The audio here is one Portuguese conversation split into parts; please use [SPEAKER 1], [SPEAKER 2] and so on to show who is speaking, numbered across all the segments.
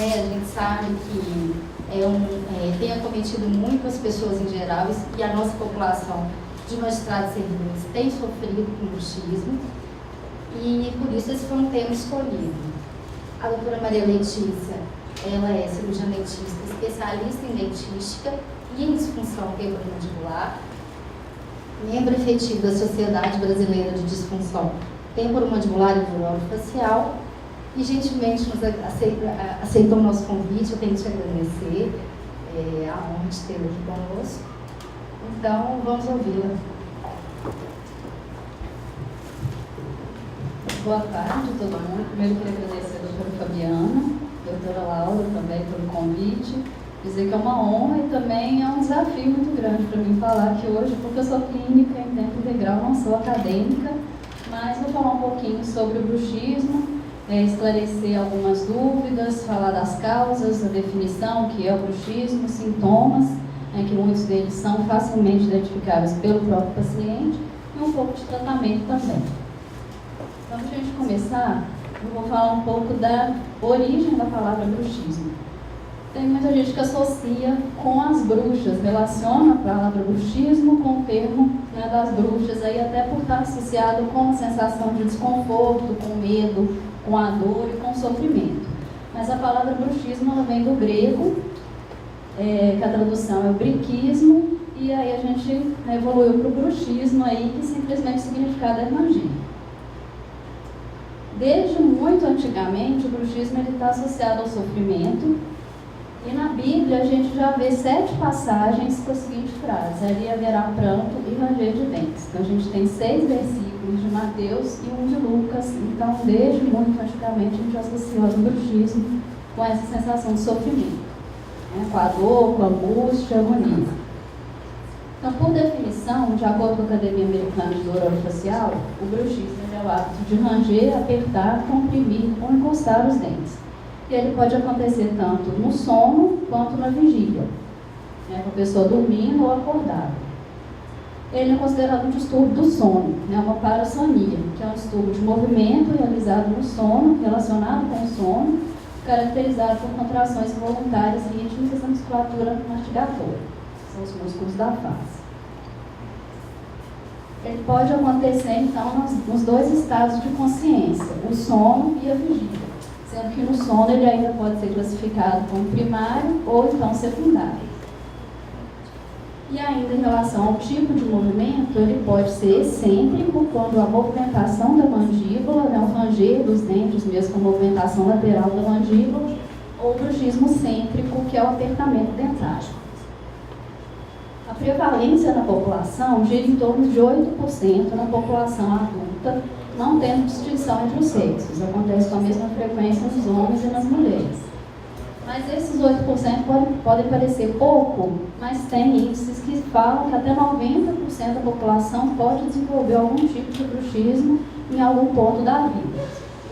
[SPEAKER 1] A gente sabe que tem acometido muito as pessoas em geral e a nossa população de magistrados e servidores tem sofrido com bruxismo, e por isso esse foi um tema escolhido. A doutora Maria Letícia, ela é cirurgiã dentista, especialista em dentística e em disfunção temporomandibular, membro efetivo da Sociedade Brasileira de Disfunção Temporomandibular e Orofacial, e gentilmente aceitou o nosso convite. Eu tenho que te agradecer a honra de tê-la aqui conosco. Então, vamos ouvi-la.
[SPEAKER 2] Boa tarde a todo mundo. Primeiro, queria agradecer a doutora Fabiana, a doutora Laura também pelo convite. Dizer que é uma honra e também é um desafio muito grande para mim falar aqui hoje, porque eu sou clínica em tempo integral, não sou acadêmica, mas vou falar um pouquinho sobre o bruxismo, esclarecer algumas dúvidas, falar das causas, a definição, o que é o bruxismo, sintomas, que muitos deles são facilmente identificáveis pelo próprio paciente, e um pouco de tratamento também. Então, para a gente começar, eu vou falar um pouco da origem da palavra bruxismo. Tem muita gente que associa com as bruxas, relaciona a palavra bruxismo com o termo das bruxas, aí até por estar associado com a sensação de desconforto, com medo, com a dor e com o sofrimento. Mas a palavra bruxismo ela vem do grego, que a tradução é o briquismo, e aí a gente evoluiu para o bruxismo, aí, que simplesmente significado é magia. Desde muito antigamente, o bruxismo está associado ao sofrimento, e na Bíblia a gente já vê 7 passagens com a seguinte frase: ali haverá pranto e ranger de dentes. Então a gente tem 6 versículos de Mateus e 1 de Lucas. Então, desde muito antigamente, a gente associou o bruxismo com essa sensação de sofrimento, com a dor, com a angústia, a agonia. Então, por definição, de acordo com a Academia Americana de Dor Orofacial, o bruxismo é o hábito de ranger, apertar, comprimir ou encostar os dentes. E ele pode acontecer tanto no sono quanto na vigília, com a pessoa dormindo ou acordada. Ele é considerado um distúrbio do sono, uma parassonia, que é um distúrbio de movimento realizado no sono, relacionado com o sono, caracterizado por contrações involuntárias rítmicas da musculatura mastigatória, que são os músculos da face. Ele pode acontecer, então, nos 2 estados de consciência, o sono e a vigília, sendo que no sono ele ainda pode ser classificado como primário ou então secundário. E ainda em relação ao tipo de movimento, ele pode ser excêntrico, quando a movimentação da mandíbula, o ranger dos dentes mesmo com a movimentação lateral da mandíbula, ou bruxismo cêntrico, que é o apertamento dentário. A prevalência na população gira em torno de 8% na população adulta, não tendo distinção entre os sexos. Acontece com a mesma frequência nos homens e nas mulheres. Mas esses 8% podem parecer pouco, mas tem índices que falam que até 90% da população pode desenvolver algum tipo de bruxismo em algum ponto da vida.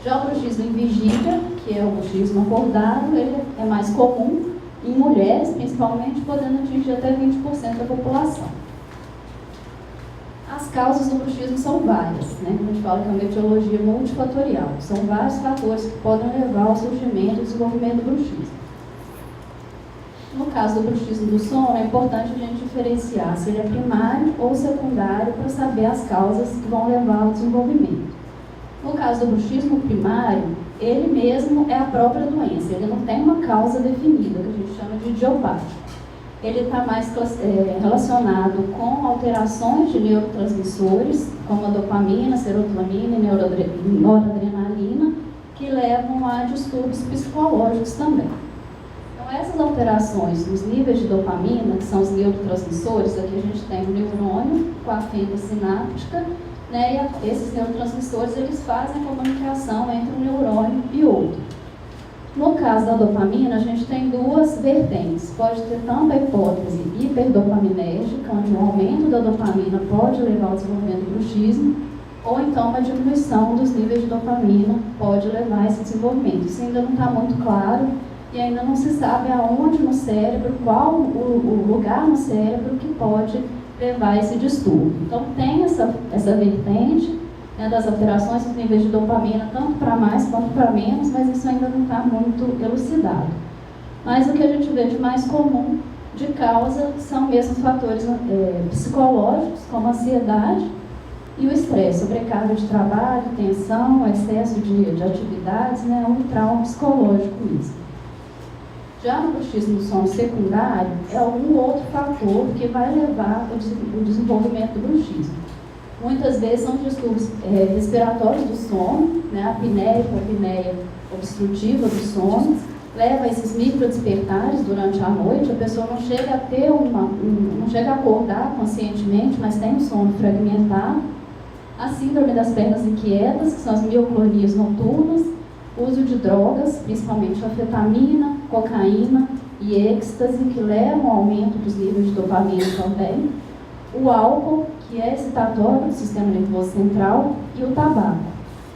[SPEAKER 2] Já o bruxismo em vigília, que é o bruxismo acordado, ele é mais comum em mulheres, principalmente, podendo atingir até 20% da população. As causas do bruxismo são várias, A gente fala que é uma etiologia multifatorial. São vários fatores que podem levar ao surgimento e desenvolvimento do bruxismo. No caso do bruxismo do sono, é importante a gente diferenciar se ele é primário ou secundário para saber as causas que vão levar ao desenvolvimento. No caso do bruxismo primário, ele mesmo é a própria doença, ele não tem uma causa definida, que a gente chama de idiopático. Ele está mais relacionado com alterações de neurotransmissores, como a dopamina, serotonina e noradrenalina, que levam a distúrbios psicológicos também. Então, essas alterações nos níveis de dopamina, que são os neurotransmissores, aqui a gente tem o neurônio com a fenda sináptica, e esses neurotransmissores eles fazem a comunicação entre um neurônio e outro. No caso da dopamina, a gente tem 2 vertentes. Pode ter tanto a hipótese hiperdopaminérgica, onde o aumento da dopamina pode levar ao desenvolvimento do bruxismo, ou então uma diminuição dos níveis de dopamina pode levar a esse desenvolvimento. Isso ainda não está muito claro e ainda não se sabe aonde no cérebro, qual o lugar no cérebro que pode levar a esse distúrbio. Então tem essa vertente, né, das alterações dos níveis de dopamina, tanto para mais quanto para menos, mas isso ainda não está muito elucidado. Mas o que a gente vê de mais comum de causa são mesmo fatores psicológicos, como a ansiedade e o estresse, sobrecarga de trabalho, tensão, excesso de atividades, né, um trauma psicológico mesmo. Já no bruxismo do sono secundário, é algum outro fator que vai levar o desenvolvimento do bruxismo. Muitas vezes são distúrbios respiratórios do sono, né, a apneia obstrutiva do sono, leva a esses microdespertares durante a noite, a pessoa não chega a ter não chega a acordar conscientemente, mas tem um sono fragmentado. A síndrome das pernas inquietas, que são as mioclonias noturnas, uso de drogas, principalmente anfetamina, cocaína e êxtase, que levam ao aumento dos níveis de dopamina também. O álcool, que é excitatório do sistema nervoso central, e o tabaco.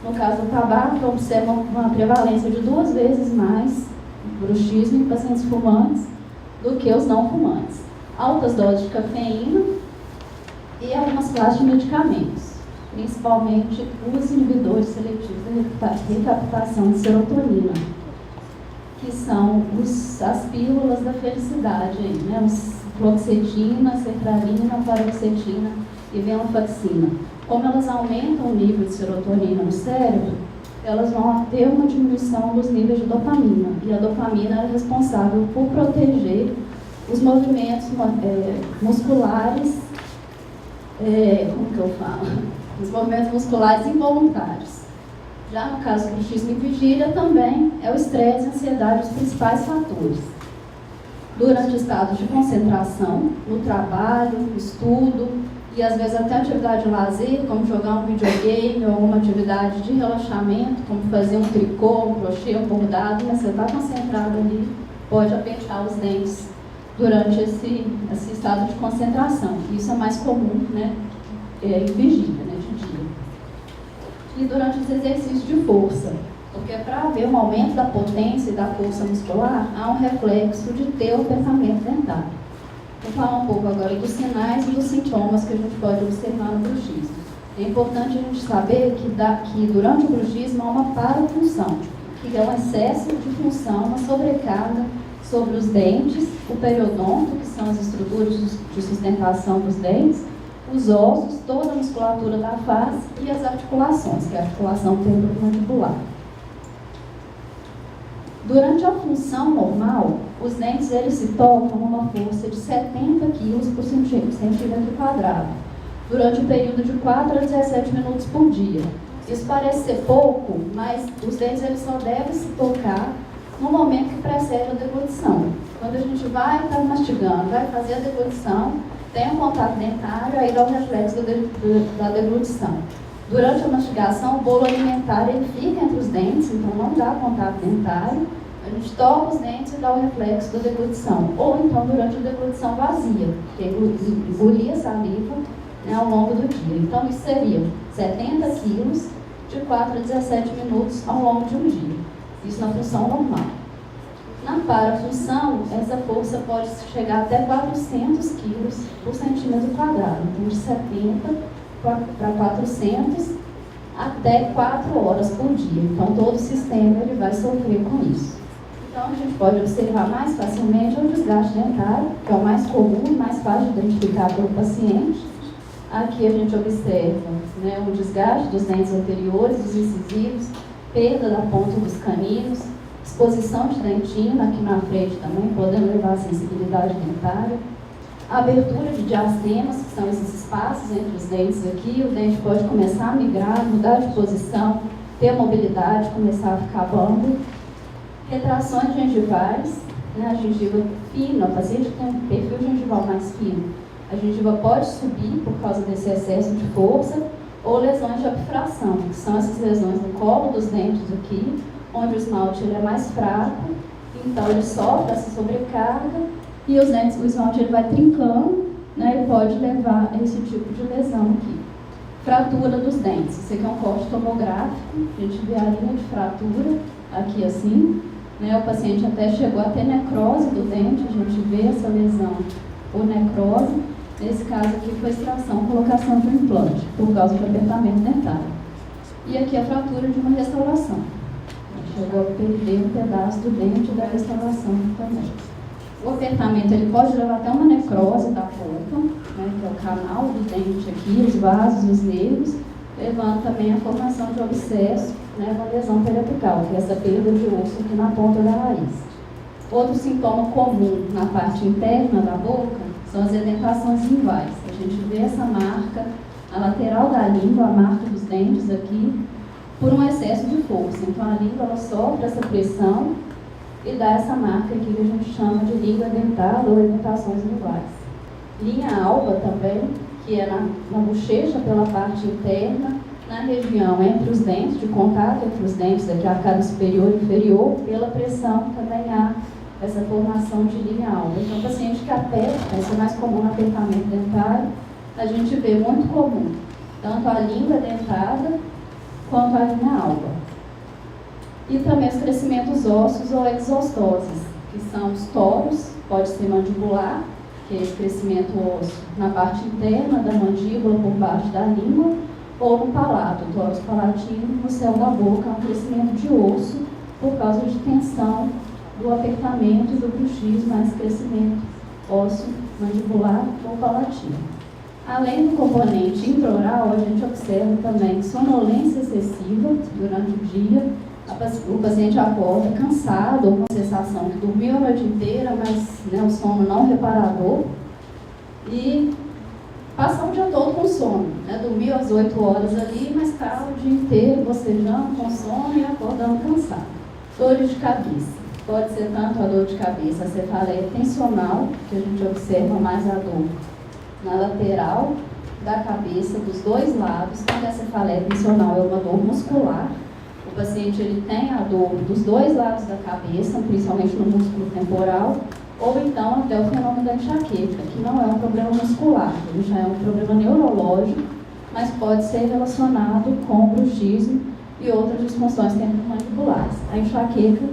[SPEAKER 2] No caso do tabaco, observa uma prevalência de 2 vezes mais bruxismo em pacientes fumantes do que os não fumantes. Altas doses de cafeína e algumas classes de medicamentos, principalmente os inibidores seletivos da recaptação de serotonina, que são as pílulas da felicidade, né? Os fluoxetina, sertralina, paroxetina e venlafaxina. Como elas aumentam o nível de serotonina no cérebro, elas vão ter uma diminuição dos níveis de dopamina. E a dopamina é responsável por proteger os movimentos musculares, os movimentos musculares involuntários. Já no caso do bruxismo em vigília, também é o estresse e a ansiedade os principais fatores. Durante estados de concentração, no trabalho, no estudo, e às vezes até atividade de lazer, como jogar um videogame ou uma atividade de relaxamento, como fazer um tricô, um crochê, um bordado, mas você está concentrado ali, pode apertar os dentes durante esse estado de concentração. Isso é mais comum, né, em vigília, né, de dia. E durante os exercícios de força, porque para haver um aumento da potência e da força muscular, há um reflexo de ter o apertamento dentário. Vou falar um pouco agora dos sinais e dos sintomas que a gente pode observar no bruxismo. É importante a gente saber que durante o bruxismo há uma parafunção, que é um excesso de função, uma sobrecarga sobre os dentes, o periodonto, que são as estruturas de sustentação dos dentes, os ossos, toda a musculatura da face e as articulações, que é a articulação temporomandibular. Durante a função normal, os dentes eles se tocam numa força de 70 kg por centímetro quadrado, durante um período de 4 a 17 minutos por dia. Isso parece ser pouco, mas os dentes eles só devem se tocar no momento que precede a deglutição. Quando a gente vai estar mastigando, vai fazer a deglutição, tem um contato dentário, aí dá o reflexo da deglutição. Durante a mastigação, o bolo alimentar ele fica entre os dentes, então não dá contato dentário. A gente toca os dentes e dá o reflexo da deglutição. Ou então durante a deglutição vazia, que é engolir a saliva, né, ao longo do dia. Então isso seria 70 quilos de 4 a 17 minutos ao longo de um dia. Isso na função normal. Na parafunção, essa força pode chegar até 400 quilos por centímetro quadrado. Então de 70 para 400 até 4 horas por dia. Então, todo o sistema ele vai sofrer com isso. Então, a gente pode observar mais facilmente o desgaste dentário, que é o mais comum e mais fácil de identificar pelo paciente. Aqui a gente observa, né, o desgaste dos dentes anteriores, dos incisivos, perda da ponta dos caninos, exposição de dentina aqui na frente também, podendo levar a sensibilidade dentária. A abertura de diastemas, que são esses espaços entre os dentes aqui, o dente pode começar a migrar, mudar de posição, ter mobilidade, começar a ficar bambo. Retrações gengivais, né, a gengiva fina, o paciente tem um perfil gengival mais fino. A gengiva pode subir por causa desse excesso de força, ou lesões de abfração, que são essas lesões no colo dos dentes aqui, onde o esmalte ele é mais fraco, então ele sofre essa sobrecarga, e os dentes, o esmalte ele vai trincando, né, e pode levar a esse tipo de lesão aqui. Fratura dos dentes. Isso aqui é um corte tomográfico, a gente vê a linha de fratura aqui assim, né, o paciente até chegou a ter necrose do dente, a gente vê essa lesão por necrose. Nesse caso aqui foi extração, colocação de um implante, por causa de apertamento dentário. E aqui a fratura de uma restauração. Chegou a perder um pedaço do dente da restauração também. O apertamento ele pode levar até uma necrose da polpa, né, que é o canal do dente aqui, os vasos, os nervos, levando também a formação de abscesso, né, uma lesão periapical, que é essa perda de osso aqui na ponta da raiz. Outro sintoma comum na parte interna da boca são as edentações linguais. A gente vê essa marca na lateral da língua, a marca dos dentes aqui, por um excesso de força. Então a língua ela sofre essa pressão e dá essa marca aqui que a gente chama de língua dentada ou edentações linguais. Linha alba também, que é na bochecha pela parte interna, na região entre os dentes, de contato entre os dentes, aqui a arcada superior e inferior, pela pressão também há essa formação de linha alba. Então o paciente que aperta, isso é mais comum no apertamento dentário, a gente vê muito comum, tanto a língua dentada quanto a linha alba. E também os crescimentos ósseos ou exostoses, que são os toros, pode ser mandibular, que é esse crescimento ósseo na parte interna da mandíbula, por baixo da língua, ou no palato, o tórax palatino, no céu da boca, é um crescimento de osso por causa de tensão do apertamento e do bruxismo, mais crescimento ósseo mandibular ou palatino. Além do componente intraoral, a gente observa também sonolência excessiva durante o dia. O paciente acorda cansado ou com a sensação que dormiu a noite inteira, mas né, o sono não reparador. E passar o dia todo com sono. Né? Dormiu às 8 horas ali, mas está o dia inteiro bocejando com sono e acordando cansado. Dores de cabeça. Pode ser tanto a dor de cabeça, a cefaleia tensional, que a gente observa mais a dor na lateral da cabeça, dos dois lados. Quando a cefaleia tensional é uma dor muscular, o paciente ele tem a dor dos dois lados da cabeça, principalmente no músculo temporal, ou então até o fenômeno da enxaqueca, que não é um problema muscular, ele já é um problema neurológico, mas pode ser relacionado com bruxismo e outras disfunções temporomandibular. A enxaqueca,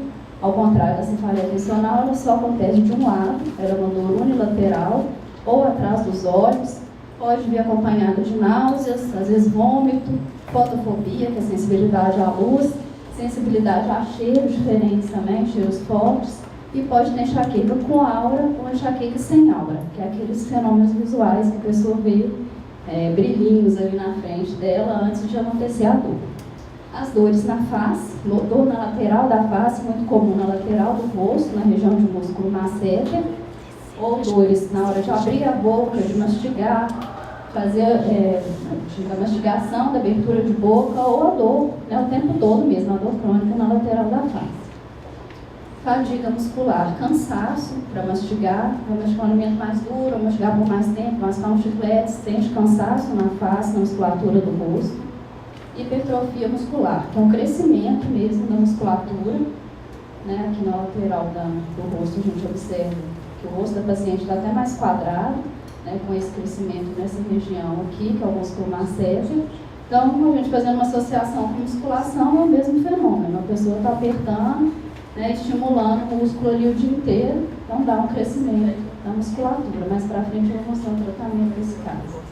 [SPEAKER 2] ao contrário da cefaleia tensional, ela só acontece de um lado, ela é uma dor unilateral, ou atrás dos olhos, pode vir acompanhada de náuseas, às vezes vômito, fotofobia, que é sensibilidade à luz, sensibilidade a cheiros diferentes também, cheiros fortes, e pode ter enxaqueca com aura ou enxaqueca sem aura, que é aqueles fenômenos visuais que a pessoa vê brilhinhos ali na frente dela antes de acontecer a dor. As dores na face, dor na lateral da face, muito comum na lateral do rosto, na região de músculo masseter, ou dores na hora de abrir a boca, de mastigar, fazer a mastigação da abertura de boca, ou a dor, né, o tempo todo mesmo, a dor crônica na lateral da face. Fadiga muscular, cansaço para mastigar, vai mastigar um alimento mais duro, mastigar por mais tempo, mascar um chiclete, sente cansaço na face, na musculatura do rosto. Hipertrofia muscular, que é um crescimento mesmo da musculatura, né, aqui na lateral do rosto a gente observa que o rosto da paciente está até mais quadrado, né, com esse crescimento nessa região aqui, que é o músculo masseter. Então, a gente fazendo uma associação com musculação, é o mesmo fenômeno. A pessoa está apertando, né, estimulando o músculo ali o dia inteiro, então dá um crescimento da musculatura. Mais para frente eu vou mostrar o tratamento desse caso.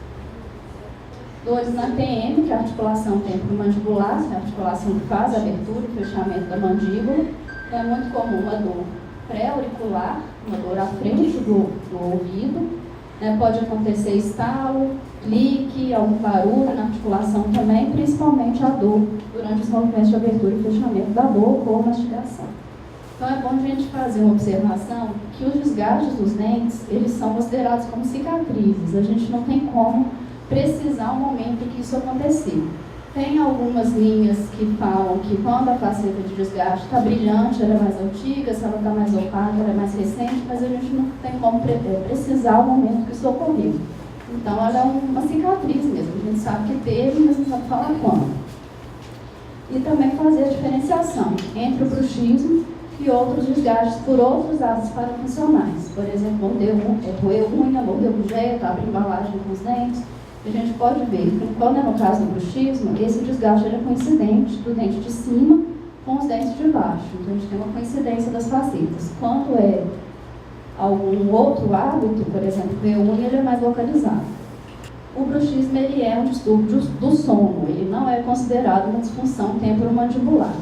[SPEAKER 2] Dores na TM, que é a articulação temporomandibular, que é a articulação que faz a abertura e fechamento da mandíbula. É muito comum uma dor pré-auricular, uma dor à frente do ouvido. Pode acontecer estalo, clique, algum barulho na articulação também, principalmente a dor durante os movimentos de abertura e fechamento da boca ou mastigação. Então é bom a gente fazer uma observação que os desgastes dos dentes, eles são considerados como cicatrizes. A gente não tem como precisar o momento em que isso aconteceu. Tem algumas linhas que falam que quando a faceta de desgaste está brilhante, ela é mais antiga, se ela está mais opaca, ela é mais recente, mas a gente não tem como precisar o momento que isso ocorreu. Então ela é uma cicatriz mesmo, a gente sabe que teve, mas não sabe falar quando. E também fazer a diferenciação entre o bruxismo e outros desgastes por outros hábitos parafuncionais. Por exemplo, roer unha, morder objeto, abrir embalagem com os dentes. A gente pode ver que quando é no caso do bruxismo, esse desgaste é coincidente do dente de cima com os dentes de baixo. Então a gente tem uma coincidência das facetas. Quando é algum outro hábito, por exemplo, roer unha, ele é mais localizado. O bruxismo ele é um distúrbio do sono, ele não é considerado uma disfunção temporomandibular.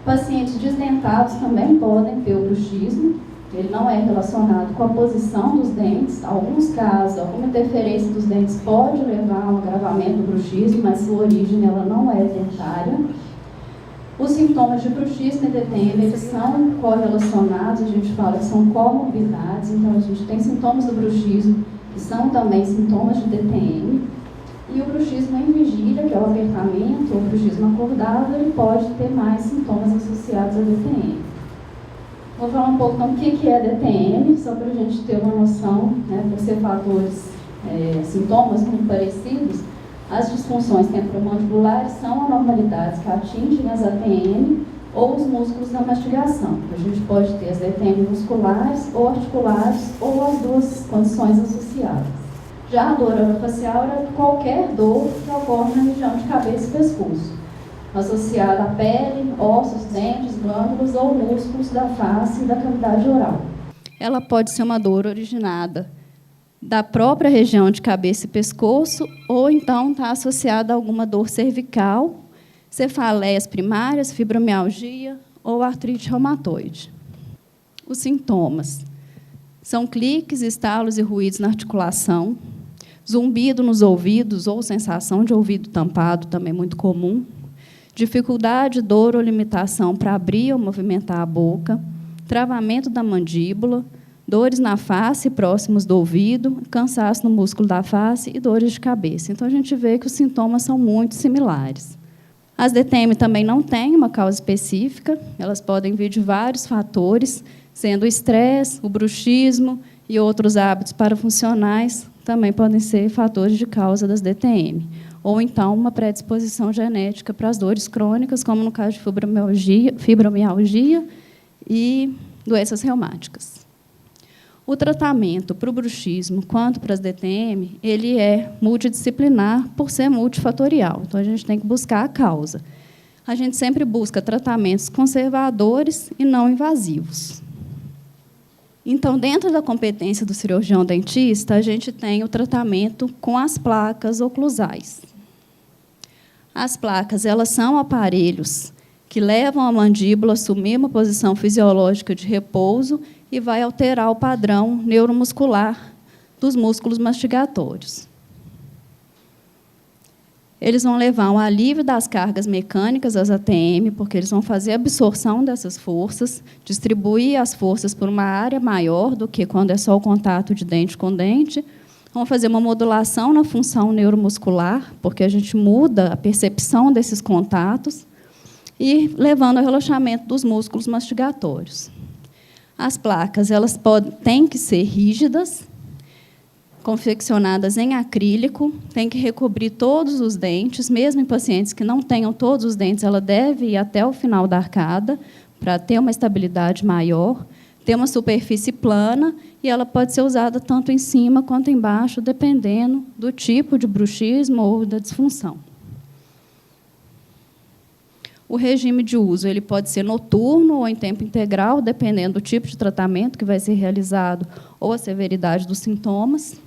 [SPEAKER 2] Pacientes desdentados também podem ter o bruxismo, ele não é relacionado com a posição dos dentes. Em alguns casos, alguma interferência dos dentes pode levar a um agravamento do bruxismo, mas sua origem ela não é dentária. Os sintomas de bruxismo e DTM, eles são correlacionados, a gente fala que são comorbidades, então a gente tem sintomas do bruxismo, que são também sintomas de DTM, e o bruxismo em vigília, que é o apertamento, ou o bruxismo acordado, ele pode ter mais sintomas associados a DTM. Vou falar um pouco então o que é DTM, só para a gente ter uma noção, né, por ser fatores, sintomas muito parecidos. As disfunções temporomandibulares são anormalidades que atingem as ATM ou os músculos da mastigação. A gente pode ter as DTM musculares ou articulares ou as duas condições associadas. Já a dor orofacial é qualquer dor que ocorre na região de cabeça e pescoço, associada à pele, ossos, dentes, glândulas ou músculos da face e da cavidade oral. Ela pode ser uma dor originada da própria região de cabeça e pescoço, ou então está associada a alguma dor cervical, cefaleias primárias, fibromialgia ou artrite reumatoide. Os sintomas são cliques, estalos e ruídos na articulação, zumbido nos ouvidos ou sensação de ouvido tampado, também muito comum, dificuldade, dor ou limitação para abrir ou movimentar a boca, travamento da mandíbula, dores na face próximos do ouvido, cansaço no músculo da face e dores de cabeça. Então, a gente vê que os sintomas são muito similares. As DTM também não têm uma causa específica, elas podem vir de vários fatores, sendo o estresse, o bruxismo e outros hábitos parafuncionais também podem ser fatores de causa das DTM. Ou, então, uma predisposição genética para as dores crônicas, como no caso de fibromialgia e doenças reumáticas. O tratamento para o bruxismo quanto para as DTM, ele é multidisciplinar por ser multifatorial. Então, a gente tem que buscar a causa. A gente sempre busca tratamentos conservadores e não invasivos. Então, dentro da competência do cirurgião dentista, a gente tem o tratamento com as placas oclusais. As placas, elas são aparelhos que levam a mandíbula a assumir uma posição fisiológica de repouso e vai alterar o padrão neuromuscular dos músculos mastigatórios. Eles vão levar um alívio das cargas mecânicas das ATM, porque eles vão fazer a absorção dessas forças, distribuir as forças por uma área maior do que quando é só o contato de dente com dente. Vão fazer uma modulação na função neuromuscular, porque a gente muda a percepção desses contatos, e levando ao relaxamento dos músculos mastigatórios. As placas têm que ser rígidas, confeccionadas em acrílico, tem que recobrir todos os dentes, mesmo em pacientes que não tenham todos os dentes, ela deve ir até o final da arcada, para ter uma estabilidade maior, ter uma superfície plana, e ela pode ser usada tanto em cima quanto embaixo, dependendo do tipo de bruxismo ou da disfunção. O regime de uso ele pode ser noturno ou em tempo integral, dependendo do tipo de tratamento que vai ser realizado ou a severidade dos sintomas.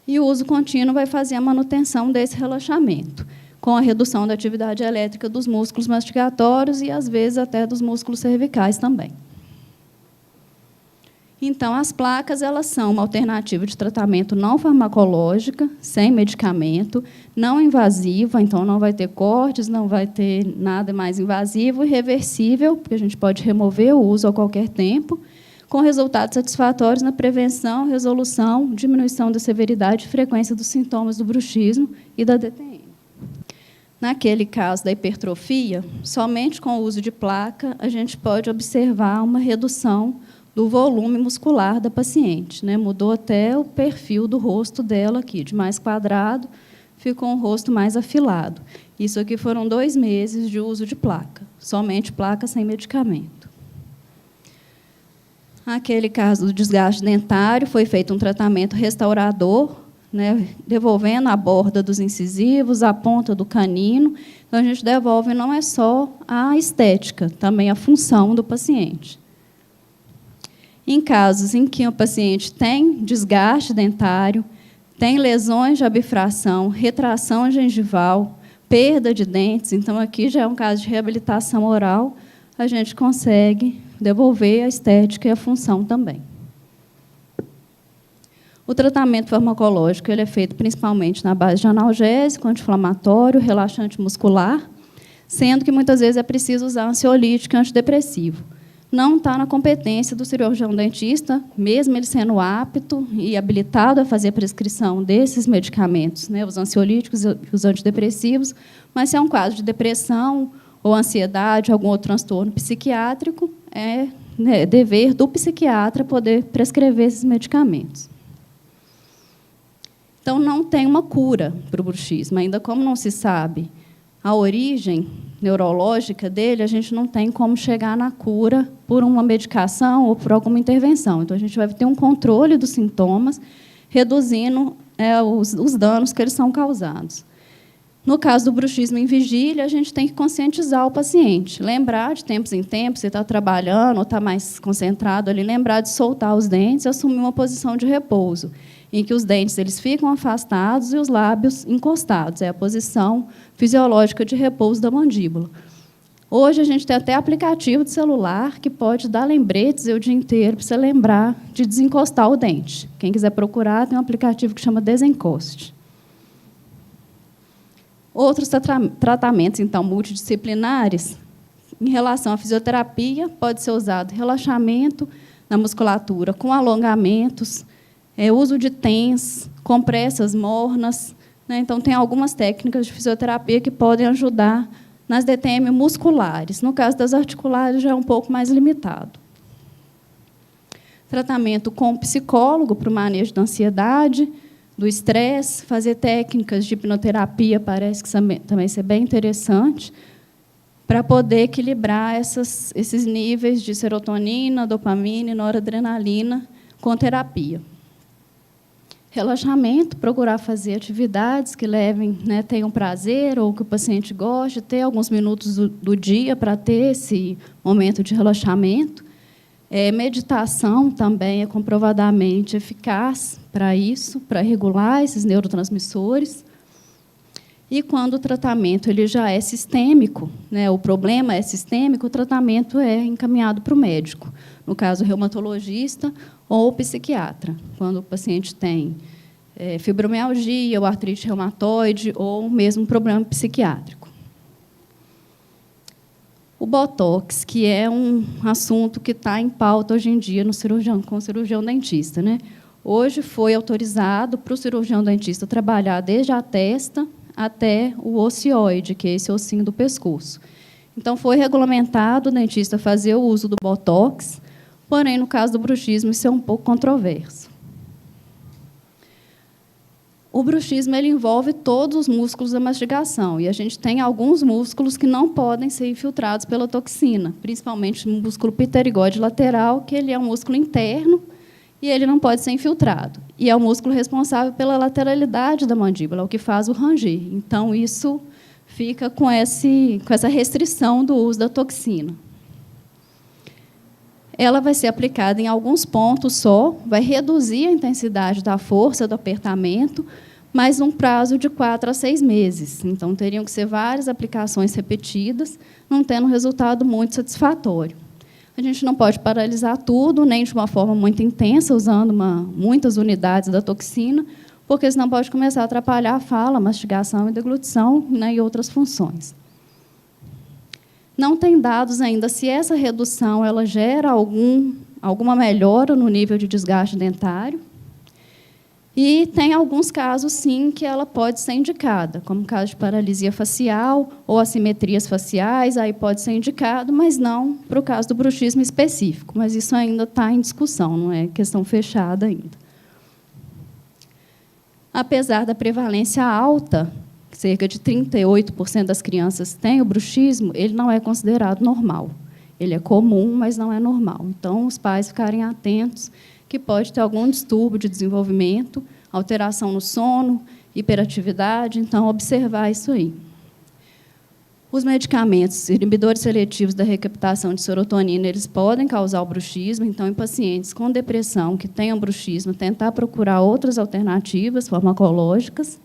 [SPEAKER 2] E o uso contínuo vai fazer a manutenção desse relaxamento, com a redução da atividade elétrica dos músculos mastigatórios e, às vezes, até dos músculos cervicais também. Então, as placas elas são uma alternativa de tratamento não farmacológica, sem medicamento, não invasiva, então não vai ter cortes, não vai ter nada mais invasivo, e reversível, porque a gente pode remover o uso a qualquer tempo, com resultados satisfatórios na prevenção, resolução, diminuição da severidade e frequência dos sintomas do bruxismo e da DTM. Naquele caso da hipertrofia, somente com o uso de placa a gente pode observar uma redução do volume muscular da paciente, né? Mudou até o perfil do rosto dela aqui, de mais quadrado, ficou um rosto mais afilado. Isso aqui foram 2 meses de uso de placa, somente placa sem medicamento. Naquele caso do desgaste dentário, foi feito um tratamento restaurador, né? Devolvendo a borda dos incisivos, a ponta do canino. Então, a gente devolve não é só a estética, também a função do paciente. Em casos em que o paciente tem desgaste dentário, tem lesões de abfração, retração gengival, perda de dentes. Então, aqui já é um caso de reabilitação oral, a gente consegue devolver a estética e a função também. O tratamento farmacológico ele é feito principalmente na base de analgésico, anti-inflamatório, relaxante muscular, sendo que muitas vezes é preciso usar ansiolítico e antidepressivo. Não está na competência do cirurgião dentista, mesmo ele sendo apto e habilitado a fazer a prescrição desses medicamentos, né, os ansiolíticos e os antidepressivos, mas se é um caso de depressão ou ansiedade, algum outro transtorno psiquiátrico, é dever do psiquiatra poder prescrever esses medicamentos. Então, não tem uma cura para o bruxismo, ainda como não se sabe a origem neurológica dele, a gente não tem como chegar na cura por uma medicação ou por alguma intervenção. Então, a gente vai ter um controle dos sintomas, reduzindo os danos que eles são causados. No caso do bruxismo em vigília, a gente tem que conscientizar o paciente, lembrar de tempos em tempos, você está trabalhando ou está mais concentrado ali, lembrar de soltar os dentes e assumir uma posição de repouso, em que os dentes eles ficam afastados e os lábios encostados. É a posição fisiológica de repouso da mandíbula. Hoje, a gente tem até aplicativo de celular que pode dar lembretes o dia inteiro para você lembrar de desencostar o dente. Quem quiser procurar, tem um aplicativo que chama Desencoste. Outros tratamentos, então, multidisciplinares, em relação à fisioterapia, pode ser usado relaxamento na musculatura com alongamentos, uso de TENS, compressas mornas, né? Então, tem algumas técnicas de fisioterapia que podem ajudar nas DTM musculares. No caso das articulares, já é um pouco mais limitado. Tratamento com psicólogo para o manejo da ansiedade, do estresse, fazer técnicas de hipnoterapia parece que também ser bem interessante, para poder equilibrar esses níveis de serotonina, dopamina e noradrenalina com terapia. Relaxamento, procurar fazer atividades que levem, né, tenham prazer ou que o paciente goste, ter alguns minutos do dia para ter esse momento de relaxamento. Meditação também é comprovadamente eficaz para isso, para regular esses neurotransmissores. E quando o tratamento ele já é sistêmico, né, o problema é sistêmico, o tratamento é encaminhado para o médico, no caso, o reumatologista ou o psiquiatra, quando o paciente tem fibromialgia ou artrite reumatoide ou mesmo problema psiquiátrico. O Botox, que é um assunto que está em pauta hoje em dia com o cirurgião dentista, né? Hoje foi autorizado para o cirurgião dentista trabalhar desde a testa até o ocioide, que é esse ossinho do pescoço. Então, foi regulamentado o dentista fazer o uso do Botox, porém, no caso do bruxismo, isso é um pouco controverso. O bruxismo ele envolve todos os músculos da mastigação, e a gente tem alguns músculos que não podem ser infiltrados pela toxina, principalmente o músculo pterigóide lateral, que ele é um músculo interno e ele não pode ser infiltrado. E é o músculo responsável pela lateralidade da mandíbula, o que faz o ranger. Então, isso fica com essa restrição do uso da toxina. Ela vai ser aplicada em alguns pontos só, vai reduzir a intensidade da força do apertamento, mas num prazo de 4 a 6 meses. Então, teriam que ser várias aplicações repetidas, não tendo um resultado muito satisfatório. A gente não pode paralisar tudo, nem de uma forma muito intensa, usando muitas unidades da toxina, porque senão pode começar a atrapalhar a fala, a mastigação e deglutição, né, e outras funções. Não tem dados ainda se essa redução ela gera alguma melhora no nível de desgaste dentário. E tem alguns casos, sim, que ela pode ser indicada, como o caso de paralisia facial ou assimetrias faciais, aí pode ser indicado, mas não para o caso do bruxismo específico. Mas isso ainda está em discussão, não é questão fechada ainda. Apesar da prevalência alta, cerca de 38% das crianças têm o bruxismo, ele não é considerado normal. Ele é comum, mas não é normal. Então, os pais ficarem atentos que pode ter algum distúrbio de desenvolvimento, alteração no sono, hiperatividade, então, observar isso aí. Os medicamentos inibidores seletivos da recaptação de serotonina, eles podem causar o bruxismo, então, em pacientes com depressão que tenham bruxismo, tentar procurar outras alternativas farmacológicas.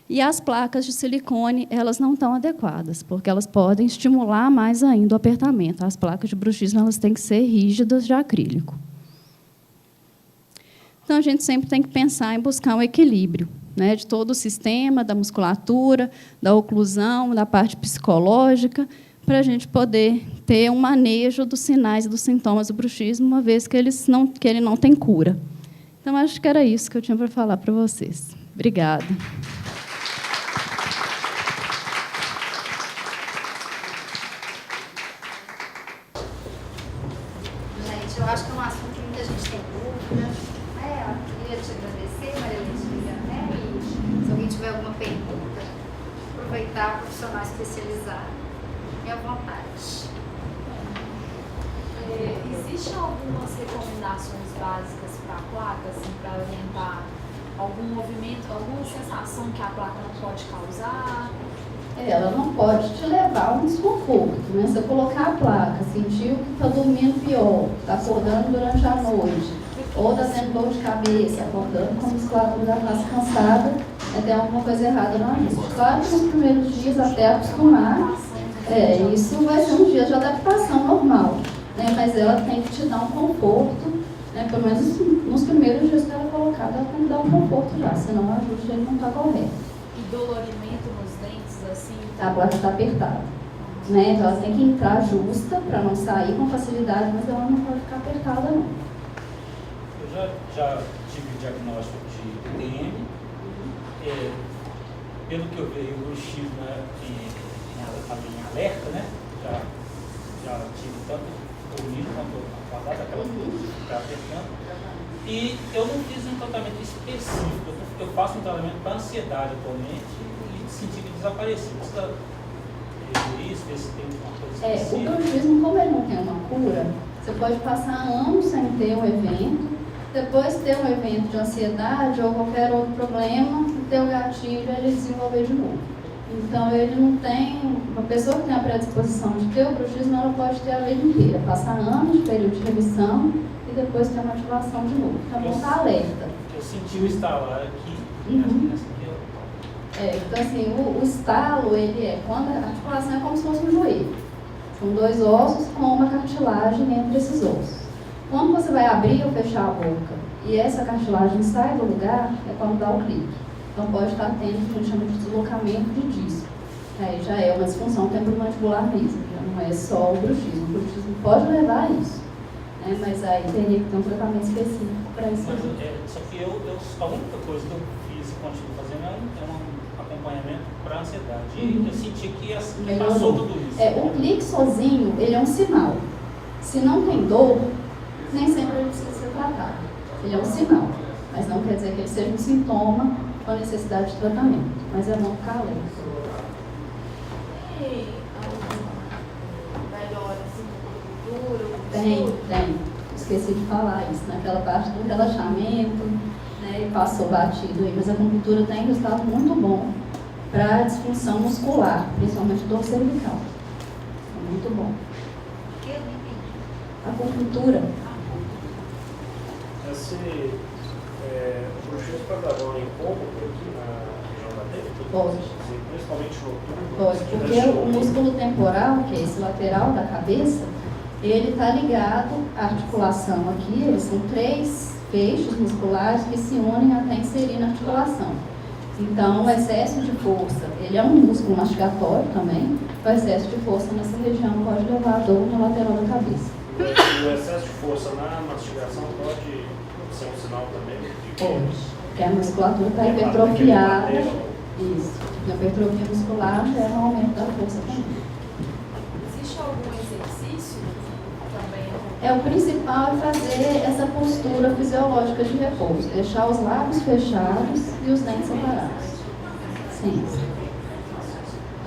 [SPEAKER 2] E as placas de silicone, elas não estão adequadas, porque elas podem estimular mais ainda o apertamento. As placas de bruxismo, elas têm que ser rígidas de acrílico. Então, a gente sempre tem que pensar em buscar um equilíbrio, né, de todo o sistema, da musculatura, da oclusão, da parte psicológica, para a gente poder ter um manejo dos sinais e dos sintomas do bruxismo, uma vez que ele não tem cura. Então, acho que era isso que eu tinha para falar para vocês. Obrigada.
[SPEAKER 1] Gente, eu acho que é um assunto que muita gente tem dúvida. Eu queria te agradecer, Maria Letícia, né? E se alguém tiver alguma pergunta, aproveitar profissional especializado. Fique à vontade.
[SPEAKER 3] Existem algumas recomendações básicas para a placa, assim, para orientar algum movimento, alguma sensação que a placa não pode causar?
[SPEAKER 2] Ela não pode te levar a um desconforto, né? Se eu colocar a placa, sentiu que está dormindo pior, está acordando durante a noite, ou está tendo dor de cabeça, acordando com a musculatura da face cansada, tem alguma coisa errada no ajuste. Claro que nos primeiros dias, até acostumar, isso vai ser um dia de adaptação normal, né? Mas ela tem que te dar um conforto, né? Pelo menos nos primeiros dias que ela é colocada, ela tem que dar um conforto já, senão o ajuste ele não está correto.
[SPEAKER 3] E dolorimento nos dentes, assim?
[SPEAKER 2] A placa está apertada, né? Então ela tem que entrar justa para não sair com facilidade, mas ela não pode ficar apertada, não.
[SPEAKER 4] Eu já tive diagnóstico de TM. Pelo que eu vejo, o bruxismo em alerta, né? Já tive tanto o nível quanto a quadrada, aquela ficar apertando. E eu não fiz um tratamento específico. Eu faço um tratamento para ansiedade atualmente e senti que desapareceu. Precisa ver isso, ver se tem uma coisa específica.
[SPEAKER 2] O bruxismo, como ele não tem uma cura, você pode passar anos sem ter um evento, depois ter um evento de ansiedade ou qualquer outro problema, e ter o gatilho e ele desenvolver de novo. Então, ele não tem... Uma pessoa que tem a predisposição de ter o bruxismo, ela pode ter a vida inteira, passar anos de período de remissão e depois ter uma ativação de novo. Então, não está alerta.
[SPEAKER 4] Eu senti o estalar aqui.
[SPEAKER 2] Então, assim, o estalo, ele é quando a articulação é como se fosse um joelho. São dois ossos com uma cartilagem entre esses ossos. Quando você vai abrir ou fechar a boca e essa cartilagem sai do lugar, é quando dá o clique. Então, pode estar tendo o que a gente chama de deslocamento de disco. Aí já é uma disfunção temporomandibular mesmo, já não é só o bruxismo. O bruxismo pode levar a isso, né? Mas aí teria que ter um tratamento específico para isso.
[SPEAKER 4] Só que a única coisa que eu fiz e continuo fazendo é um acompanhamento para a ansiedade. E eu senti que passou tudo isso.
[SPEAKER 2] O clique sozinho, ele é um sinal. Se não tem dor, nem sempre ele precisa ser tratado. Ele é um sinal, mas não quer dizer que ele seja um sintoma com necessidade de tratamento. Mas é não ficar alerta.
[SPEAKER 3] E melhora, assim, no futuro?
[SPEAKER 2] Tem. Esqueci de falar isso, naquela parte do relaxamento, né, e passou batido aí, mas a acupuntura tem resultado muito bom para a disfunção muscular, principalmente dor cervical. É muito bom. A acupuntura.
[SPEAKER 5] O bruxismo pode levar um incômodo aqui na região da dentro?
[SPEAKER 2] Pode.
[SPEAKER 5] Principalmente no outubro?
[SPEAKER 2] Pode, porque o músculo temporal, que é esse lateral da cabeça, ele está ligado à articulação aqui, eles são 3 feixes musculares que se unem até inserir na articulação. Então, o excesso de força, ele é um músculo mastigatório também, o excesso de força nessa região pode levar a dor na lateral da cabeça.
[SPEAKER 5] O excesso de força na mastigação pode ser um sinal também?
[SPEAKER 2] Pode, porque a musculatura está hipertrofiada. Isso, a hipertrofia muscular é um aumento da força também.
[SPEAKER 3] Existe algum exercício também?
[SPEAKER 2] O principal é fazer essa postura fisiológica de repouso, deixar os lábios fechados e os dentes separados. Sim.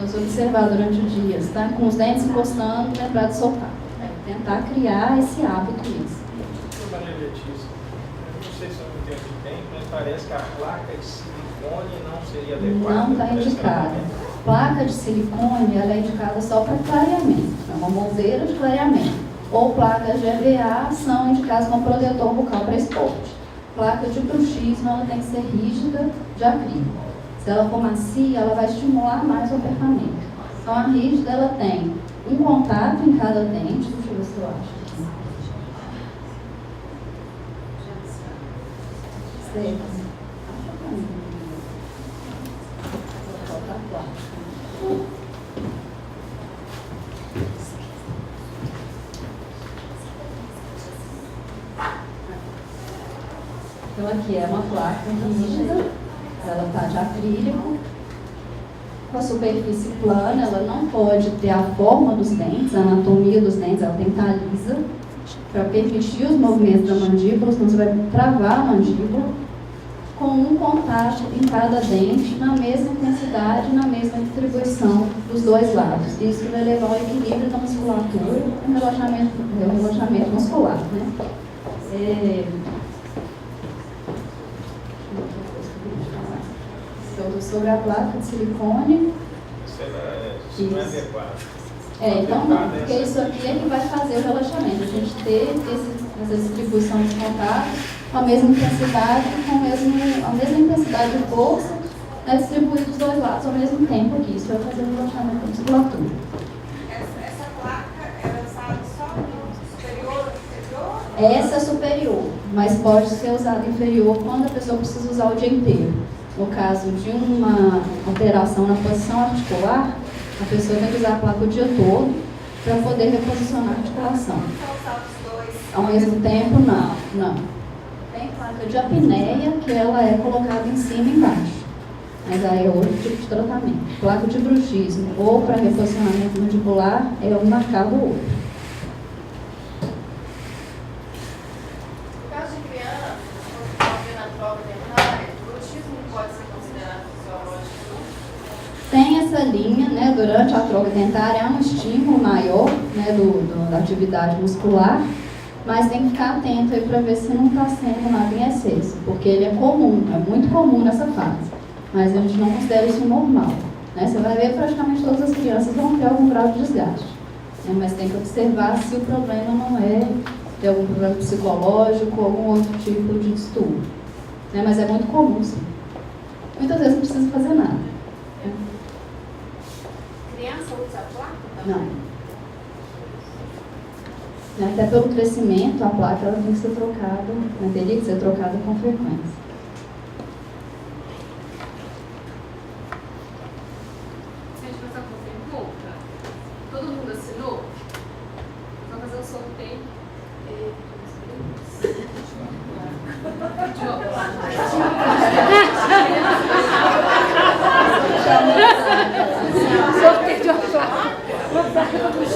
[SPEAKER 2] Nós observar durante o dia, tá? Com os dentes encostando, lembrar de soltar. Tentar criar esse hábito mesmo.
[SPEAKER 6] Maria Letícia, não sei se eu não entendo bem, mas parece que a placa de silicone não seria adequada.
[SPEAKER 2] Não está indicada. Placa de silicone, ela é indicada só para clareamento, é uma moldeira de clareamento. Ou placas de EVA são indicadas como protetor bucal para esporte. Placa de bruxismo, ela tem que ser rígida de acrílico. Se ela for macia, ela vai estimular mais o apertamento. Então, a rígida, ela tem um contato em cada dente. Deixa eu ver se eu acho aqui. Certo. Vou botar a placa. Então, aqui é uma placa rígida, ela está de acrílico, com a superfície plana, ela não pode ter a forma dos dentes, a anatomia dos dentes, ela tem que estar lisa, para permitir os movimentos da mandíbula, senão você vai travar a mandíbula, com um contato em cada dente, na mesma intensidade, na mesma distribuição dos dois lados. Isso vai levar ao equilíbrio da musculatura e o relaxamento muscular, né? Sobre a placa de silicone.
[SPEAKER 5] Isso não é adequado.
[SPEAKER 2] Então não, porque isso aqui é que vai fazer o relaxamento. A gente ter essa distribuição de contato com a mesma intensidade, com a mesma intensidade de força, né, distribuído dos dois lados ao mesmo tempo aqui. Isso vai fazer o relaxamento da musculatura.
[SPEAKER 7] Essa placa é usada só no superior ou inferior?
[SPEAKER 2] Essa é superior, mas pode ser usada inferior quando a pessoa precisa usar o dia inteiro. No caso de uma alteração na posição articular, a pessoa tem que usar a placa o dia todo para poder reposicionar a articulação.
[SPEAKER 7] Então, usar os dois
[SPEAKER 2] Ao mesmo tempo, não. Tem placa de apneia, que ela é colocada em cima e embaixo. Mas aí é outro tipo de tratamento. Placa de bruxismo ou para reposicionamento mandibular é um marcado o outro.
[SPEAKER 7] No caso de criança, quando está na prova dentária, o bruxismo não pode ser considerado fisiológico?
[SPEAKER 2] Tem essa linha, né, durante a troca dentária, há um estímulo maior, né, da atividade muscular, mas tem que ficar atento aí para ver se não está sendo nada em excesso, porque ele é comum, é muito comum nessa fase, mas a gente não considera isso normal, né? Você vai ver que praticamente todas as crianças vão ter algum grau de desgaste, né, mas tem que observar se o problema não é de algum problema psicológico ou algum outro tipo de distúrbio, né, mas é muito comum, sim. Muitas vezes não precisa fazer nada.
[SPEAKER 7] Criança usa a placa também?
[SPEAKER 2] Não. Até pelo crescimento, a placa ela tem que ser trocada, né, teria que ser trocada com frequência.
[SPEAKER 8] Se a gente passar por pergunta, todo mundo assinou? Vamos fazer um sorteio. Sorteio de uma placa. Uma placa para o X.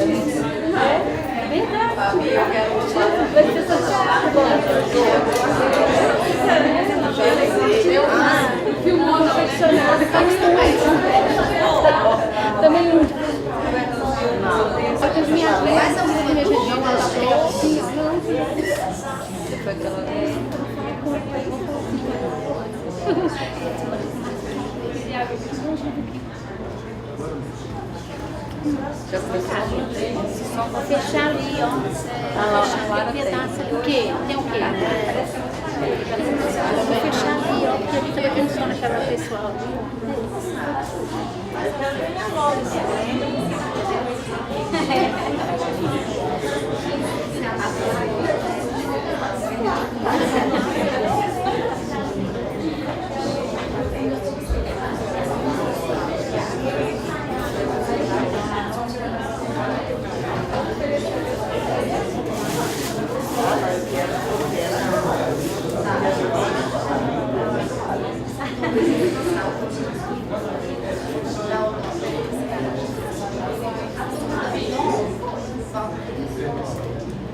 [SPEAKER 8] É verdade. Vai ser sorteado. Filmou, não. Também um. Só que as minhas mais algumas minhas regiões foi aquela.
[SPEAKER 9] Só vou fechar ali, ó. Tem o quê? Tem o quê? Vou fechar ali, ó, porque ali também funciona aquela pessoal.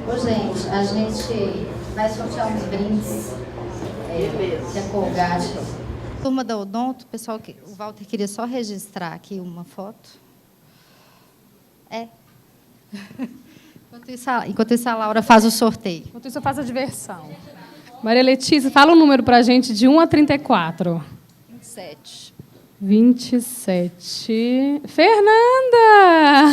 [SPEAKER 1] Ô, gente, a gente vai sortear uns brindes que é Colgate. Turma da Odonto, pessoal, o Walter queria só registrar aqui uma foto. Enquanto isso, a Laura faz o sorteio.
[SPEAKER 10] Enquanto isso, eu faço a diversão. Maria Letícia, fala um número para a gente de 1 a 34.
[SPEAKER 9] 27.
[SPEAKER 10] 27. Fernanda!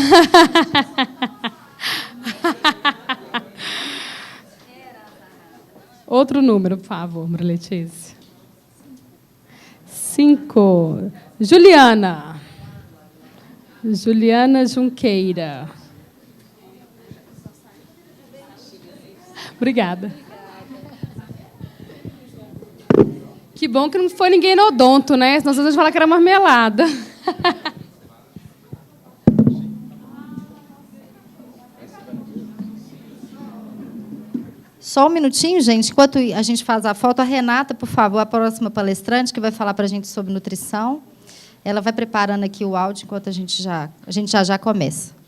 [SPEAKER 10] Outro número, por favor, Maria Letícia. 5. Juliana. Juliana Junqueira. Obrigada. Que bom que não foi ninguém no odonto, né? Senão vocês vão falar que era marmelada.
[SPEAKER 1] Só um minutinho, gente. Enquanto a gente faz a foto, a Renata, por favor, a próxima palestrante, que vai falar para a gente sobre nutrição. Ela vai preparando aqui o áudio enquanto a gente já começa.